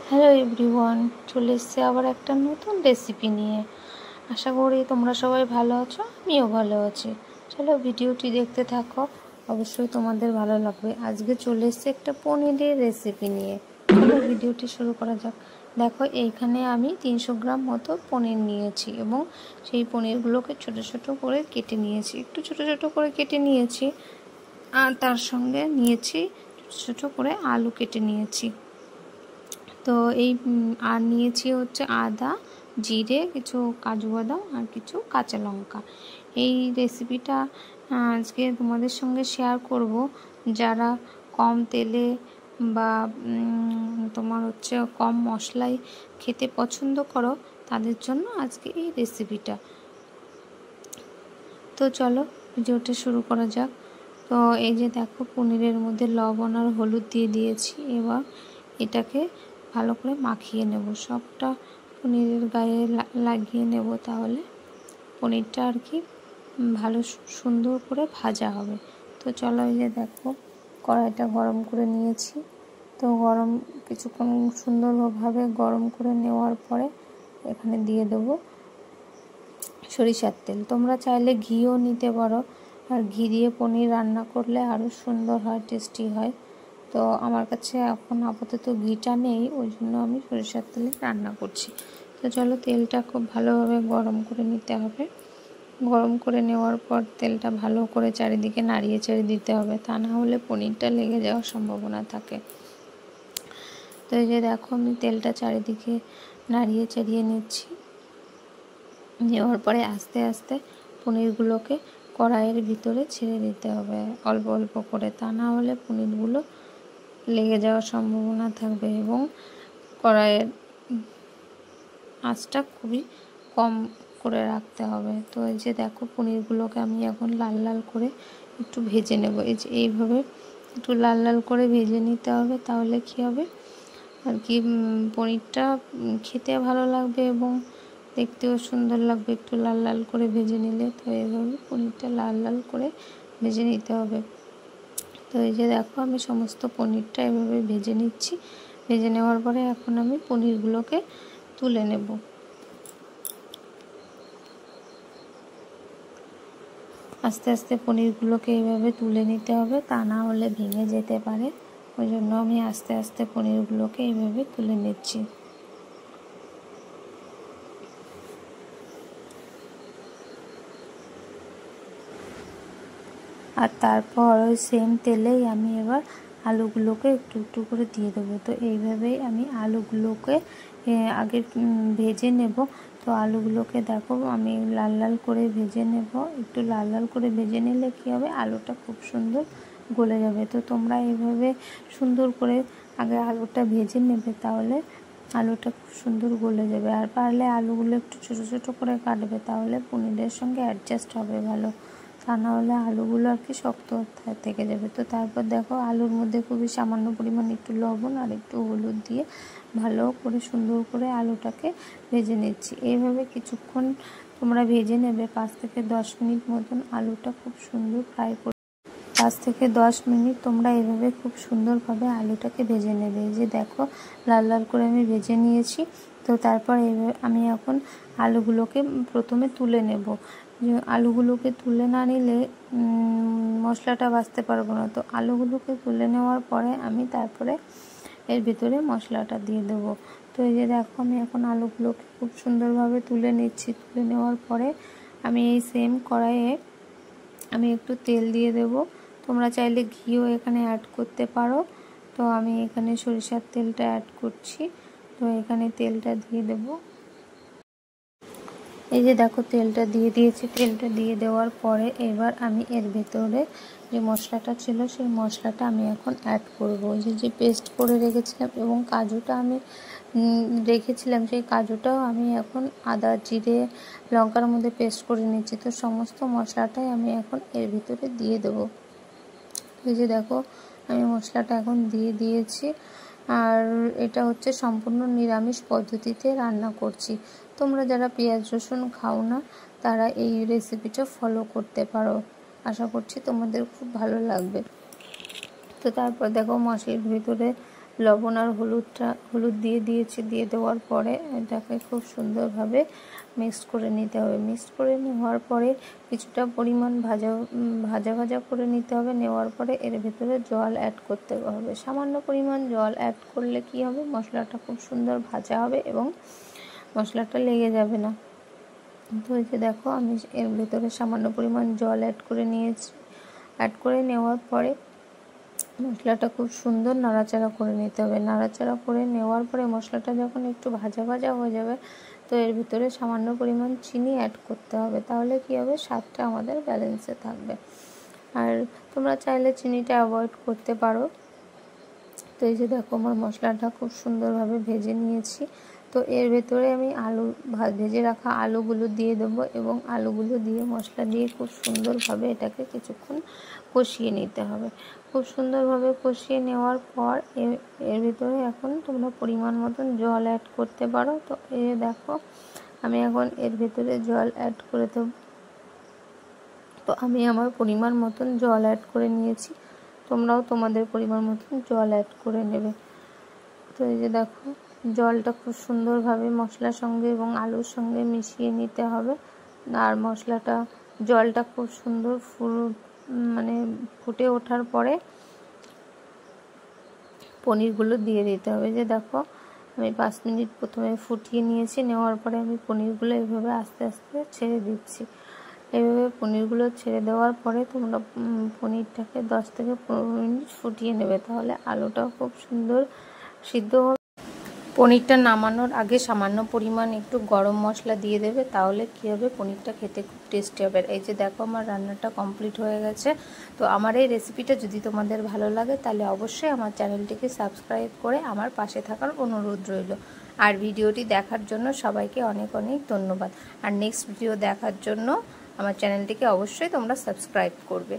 Hello everyone, চলে এসেছি আবার একটা নতুন রেসিপি নিয়ে। আশা করি তোমরা সবাই ভালো আছো, আমিও ভালো আছি। চলো ভিডিওটি দেখতে থাকো, অবশ্যই তোমাদের ভালো লাগবে। আজকে চলে এসেছি একটা পনিরের রেসিপি নিয়ে। চলো ভিডিওটি শুরু করা যাক। দেখো এইখানে আমি 300 গ্রাম মতো পনির নিয়েছি এবং সেই পনিরগুলোকে ছোট ছোট করে কেটে নিয়েছি, একটু ছোট ছোট করে কেটে নিয়েছি। আর তার সঙ্গে নিয়েছি ছোট ছোট করে আলু কেটে নিয়েছি। তো এই আর নিয়েছি হচ্ছে আদা, জিরে, কিছু কাজু বাদাম আর কিছু কাঁচা লঙ্কা। এই রেসিপিটা আজকে তোমাদের সঙ্গে শেয়ার করব। যারা কম তেলে বা তোমার হচ্ছে কম মশলায় খেতে পছন্দ করো, তাদের জন্য আজকে এই রেসিপিটা। তো চলো ভিডিওটা শুরু করা যাক। তো এই যে দেখো, পনিরের মধ্যে লবণ আর হলুদ দিয়ে দিয়েছি। এবার এটাকে ভালো করে মাখিয়ে নেব, সবটা পনিরের গায়ে লাগিয়ে নেব, তাহলে পনিরটা আর কি ভালো সুন্দর করে ভাজা হবে। তো চলো, এই যে দেখো কড়াইটা গরম করে নিয়েছি। তো কিছুক্ষণ সুন্দরভাবে গরম করে নেওয়ার পরে এখানে দিয়ে দেবো সরিষার তেল। তোমরা চাইলে ঘিও নিতে পারো, আর ঘি দিয়ে পনির রান্না করলে আরও সুন্দর হয়, টেস্টি হয়। তো আমার কাছে এখন আপাতত ঘিটা নেই, ওই জন্য আমি সরিষার তেলে রান্না করছি। তো চলো, তেলটা খুব ভালোভাবে গরম করে নিতে হবে। গরম করে নেওয়ার পর তেলটা ভালো করে চারিদিকে নাড়িয়ে চাড়িয়ে দিতে হবে, তা না হলে পনিরটা লেগে যাওয়ার সম্ভাবনা থাকে। তো এই যে দেখো, আমি তেলটা চারিদিকে নাড়িয়ে চাড়িয়ে নিচ্ছি। নেওয়ার পরে আস্তে আস্তে পনিরগুলোকে কড়াইয়ের ভিতরে ছেড়ে দিতে হবে অল্প অল্প করে, তা না হলে পনিরগুলো লেগে যাওয়ার সম্ভাবনা থাকবে। এবং কড়াইয়ের আঁচটা খুবই কম করে রাখতে হবে। তো এই যে দেখো, পনিরগুলোকে আমি এখন লাল লাল করে একটু ভেজে নেব। এই যে এইভাবে একটু লাল লাল করে ভেজে নিতে হবে, তাহলে কী হবে আর কি, পনিরটা খেতে ভালো লাগবে এবং দেখতেও সুন্দর লাগবে একটু লাল লাল করে ভেজে নিলে। তো এইভাবে পনিরটা লাল লাল করে ভেজে নিতে হবে। তো এই যে দেখো, আমি সমস্ত পনিরটা এভাবে ভেজে নিচ্ছি। ভেজে নেওয়ার পরে এখন আমি পনিরগুলোকে তুলে নেব। আস্তে আস্তে পনিরগুলোকে এইভাবে তুলে নিতে হবে, তা না হলে ভেঙে যেতে পারে। ওই জন্য আমি আস্তে আস্তে পনিরগুলোকে এইভাবে তুলে নিচ্ছি। আর তারপর ওই সেম তেলেই আমি এবার আলুগুলোকে একটু একটু করে দিয়ে দেবো। তো এইভাবেই আমি আলুগুলোকে আগে ভেজে নেব। তো আলুগুলোকে দেখো, আমি লাল লাল করে ভেজে নেব। একটু লাল লাল করে ভেজে নিলে কী হবে, আলুটা খুব সুন্দর গলে যাবে। তো তোমরা এইভাবে সুন্দর করে আগে আলুটা ভেজে নেবে, তাহলে আলুটা খুব সুন্দর গলে যাবে। আর পারলে আলুগুলো একটু ছোটো ছোটো করে কাটবে, তাহলে পনিরের সঙ্গে অ্যাডজাস্ট হবে ভালো, তা না হলে আলুগুলো আর কি শক্ত থেকে যাবে। তো তারপর দেখো, আলুর মধ্যে খুবই সামান্য পরিমাণ একটু লবণ আর একটু হলুদ দিয়ে ভালো করে সুন্দর করে আলুটাকে ভেজে নিচ্ছি। এইভাবে কিছুক্ষণ তোমরা ভেজে নেবে, 5 থেকে 10 মিনিট মতন আলুটা খুব সুন্দর ফ্রাই করে। 5 থেকে 10 মিনিট তোমরা এইভাবে খুব সুন্দরভাবে আলুটাকে ভেজে নেবে। এই যে দেখো, লাল লাল করে আমি ভেজে নিয়েছি। তো তারপর আমি এখন আলুগুলোকে প্রথমে তুলে নেব। আলুগুলোকে তুলে না নিলে মশলাটা ভাজতে পারবো না। তো আলুগুলোকে তুলে নেওয়ার পরে আমি তারপরে এর ভিতরে মশলাটা দিয়ে দেবো। তো এই যে দেখো, আমি এখন আলুগুলোকে খুব সুন্দরভাবে তুলে নিচ্ছি। তুলে নেওয়ার পরে আমি এই সেম কড়াইয়ে আমি একটু তেল দিয়ে দেব। তোমরা চাইলে ঘিও এখানে অ্যাড করতে পারো। তো আমি এখানে সরিষার তেলটা অ্যাড করছি। তো এখানে তেলটা দিয়ে দেব। এই যে দেখো, তেলটা দিয়ে দিয়েছি। তেলটা দিয়ে দেওয়ার পরে এবার আমি এর ভেতরে যে মশলাটা ছিল, সেই মশলাটা আমি এখন অ্যাড করব। ওই যে পেস্ট করে রেখেছিলাম এবং কাজুটা আমি রেখেছিলাম, সেই কাজুটাও আমি এখন আদা, জিরে, লঙ্কার মধ্যে পেস্ট করে নিচ্ছি। তো সমস্ত মশলাটাই আমি এখন এর ভিতরে দিয়ে দেবো। এই যে দেখো, আমি মশলাটা এখন দিয়ে দিয়েছি। আর এটা হচ্ছে সম্পূর্ণ নিরামিষ পদ্ধতিতে রান্না করছি। তোমরা যারা পেঁয়াজ রসুন খাও না, তারা এই রেসিপিটা ফলো করতে পারো। আশা করছি তোমাদের খুব ভালো লাগবে। তো তারপর দেখো, মশলার ভিতরে লবণ আর হলুদ দিয়ে দিয়েছি। দিয়ে দেওয়ার পরে এটাকে খুব সুন্দরভাবে মিক্স করে নিতে হবে। মিক্স করে নেওয়ার পরে কিছুটা পরিমাণ ভাজা করে নিতে হবে। নেওয়ার পরে এর ভেতরে জল অ্যাড করতে হবে। সামান্য পরিমাণ জল অ্যাড করলে কি হবে, মশলাটা খুব সুন্দর ভাজা হবে এবং মশলাটা লেগে যাবে না। তো এই যে দেখো আমি এর ভেতরে সামান্য পরিমাণ জল অ্যাড করে নিয়েছি। অ্যাড করে নেওয়ার পরে মশলাটা খুব সুন্দর নাড়াচাড়া করে নিতে হবে। নাড়াচাড়া করে নেওয়ার পরে মশলাটা যখন একটু ভাজা হয়ে যাবে, তো এর ভিতরে সামান্য পরিমাণ চিনি অ্যাড করতে হবে। তাহলে কি হবে, স্বাদটা আমাদের ব্যালেন্সে থাকবে। আর তোমরা চাইলে চিনিটা অ্যাভয়েড করতে পারো। তো এই যে দেখো আমার মশলাটা খুব সুন্দরভাবে ভেজে নিয়েছি। তো এর ভেতরে আমি ভেজে রাখা আলুগুলো দিয়ে দেবো এবং আলুগুলো দিয়ে মশলা দিয়ে খুব সুন্দরভাবে এটাকে কিছুক্ষণ কষিয়ে নিতে হবে। খুব সুন্দরভাবে কষিয়ে নেওয়ার পর এর ভিতরে এখন তোমরা পরিমাণ মতন জল অ্যাড করতে পারো। তো এই দেখো আমি এখন এর ভিতরে জল অ্যাড করে দেবো। তো আমি আমার পরিমাণ মতন জল অ্যাড করে নিয়েছি, তোমরাও তোমাদের পরিমাণ মতন জল অ্যাড করে নেবে। তো এই যে দেখো জলটা খুব সুন্দরভাবে মশলার সঙ্গে এবং আলুর সঙ্গে মিশিয়ে নিতে হবে। আর জলটা খুব সুন্দর ফুটে ওঠার পরে পনিরগুলো দিয়ে দিতে হবে। যে দেখো আমি 5 মিনিট প্রথমে ফুটিয়ে নিয়েছি। নেওয়ার পরে আমি পনিরগুলো এইভাবে আস্তে আস্তে ছেড়ে দিচ্ছি। এইভাবে পনিরগুলো ছেড়ে দেওয়ার পরে তোমরা পনিরটাকে 10 থেকে 15 মিনিট ফুটিয়ে নেবে, তাহলে আলুটাও খুব সুন্দর সিদ্ধ হবে। পনিরটা নামানোর আগে সামান্য পরিমাণ একটু গরম মশলা দিয়ে দেবে, তাহলে কী হবে, পনিরটা খেতে খুব টেস্টি হবে। এই যে দেখো আমার রান্নাটা কমপ্লিট হয়ে গেছে। তো আমার এই রেসিপিটা যদি তোমাদের ভালো লাগে তাহলে অবশ্যই আমার চ্যানেলটিকে সাবস্ক্রাইব করে আমার পাশে থাকার অনুরোধ রইল। আর ভিডিওটি দেখার জন্য সবাইকে অনেক অনেক ধন্যবাদ। আর নেক্সট ভিডিও দেখার জন্য আমার চ্যানেলটিকে অবশ্যই তোমরা সাবস্ক্রাইব করবে।